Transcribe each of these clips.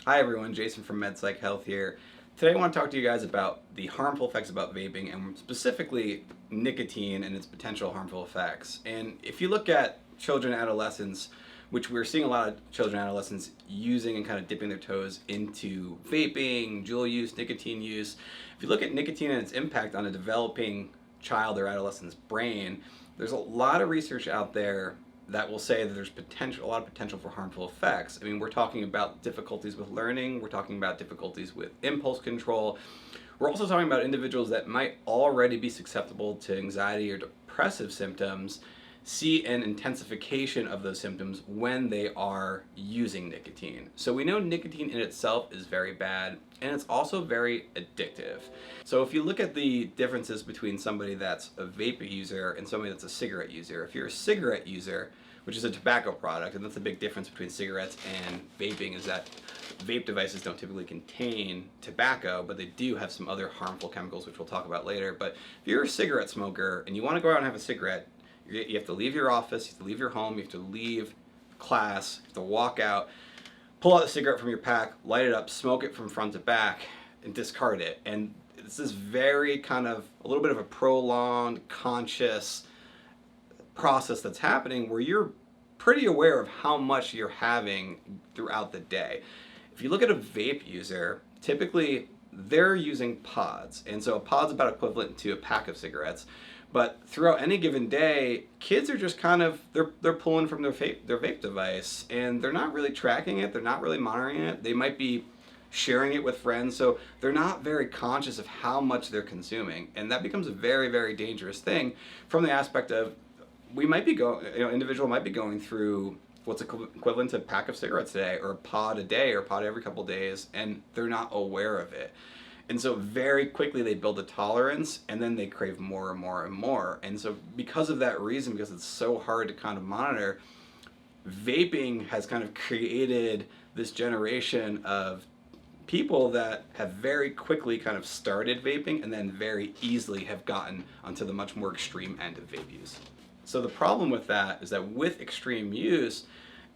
Hi everyone, Jason from MedPsych Health here. Today I want to talk to you guys about the harmful effects about vaping and specifically nicotine and its potential harmful effects. And if you look at children and adolescents, which we're seeing a lot of children and adolescents using and kind of dipping their toes into vaping, dual use, nicotine use. If you look at nicotine and its impact on a developing child or adolescent's brain, there's a lot of research out there that will say that there's a lot of potential for harmful effects. I mean, we're talking about difficulties with learning, we're talking about difficulties with impulse control. We're also talking about individuals that might already be susceptible to anxiety or depressive symptoms, see an intensification of those symptoms when they are using nicotine. So we know nicotine in itself is very bad, and it's also very addictive. So if you look at the differences between somebody that's a vape user and somebody that's a cigarette user, if you're a cigarette user, which is a tobacco product, and that's the big difference between cigarettes and vaping, is that vape devices don't typically contain tobacco, but they do have some other harmful chemicals, which we'll talk about later. But if you're a cigarette smoker and you want to go out and have a cigarette, you have to leave your office, you have to leave your home, you have to leave class, you have to walk out, pull out a cigarette from your pack, light it up, smoke it from front to back, and discard it. And it's this very kind of, a little bit of a prolonged, conscious process that's happening where you're pretty aware of how much you're having throughout the day. If you look at a vape user, typically they're using pods. And so a pod's about equivalent to a pack of cigarettes. But throughout any given day, kids are just kind of, they're pulling from their vape device, and they're not really tracking it, they're not really monitoring it. They might be sharing it with friends, so they're not very conscious of how much they're consuming. And that becomes a very, very dangerous thing from the aspect of, we might be individual might be going through what's equivalent to a pack of cigarettes a day, or a pod a day, or a pod every couple days, and they're not aware of it. And so very quickly they build a tolerance, and then they crave more and more and more. And so because of that reason, because it's so hard to kind of monitor, vaping has kind of created this generation of people that have very quickly kind of started vaping and then very easily have gotten onto the much more extreme end of vape use. So the problem with that is that with extreme use,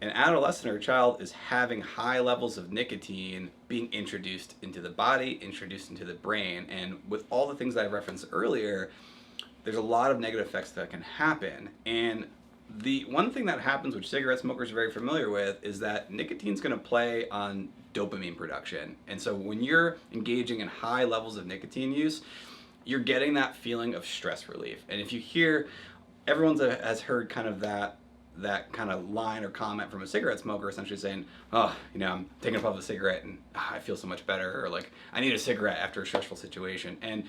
an adolescent or child is having high levels of nicotine being introduced into the body, introduced into the brain, and with all the things that I referenced earlier, there's a lot of negative effects that can happen. And the one thing that happens, which cigarette smokers are very familiar with, is that nicotine's going to play on dopamine production. And so when you're engaging in high levels of nicotine use, you're getting that feeling of stress relief. And if you hear, everyone has heard kind of that kind of line or comment from a cigarette smoker essentially saying, oh, I'm taking a puff of a cigarette and I feel so much better, or like, I need a cigarette after a stressful situation. And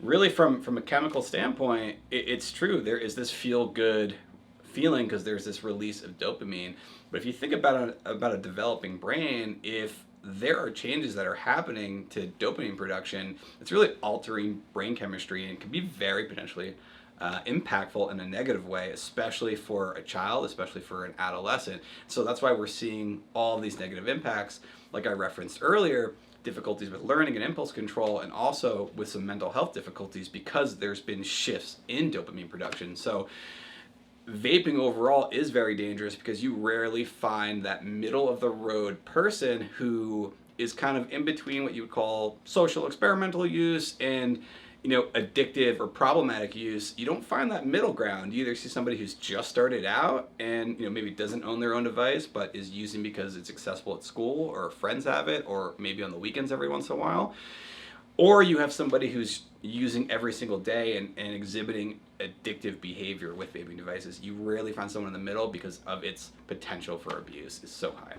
really from a chemical standpoint, it's true. There is this feel-good feeling because there's this release of dopamine. But if you think about a developing brain, if there are changes that are happening to dopamine production, it's really altering brain chemistry and can be very potentially impactful in a negative way, especially for a child, especially for an adolescent. So that's why we're seeing all these negative impacts, like I referenced earlier, difficulties with learning and impulse control, and also with some mental health difficulties because there's been shifts in dopamine production. So vaping overall is very dangerous because you rarely find that middle of the road person who is kind of in between what you would call social experimental use and addictive or problematic use. You don't find that middle ground. You either see somebody who's just started out and maybe doesn't own their own device but is using because it's accessible at school or friends have it, or maybe on the weekends every once in a while, or you have somebody who's using every single day and exhibiting addictive behavior with vaping devices. You rarely find someone in the middle because of its potential for abuse is so high.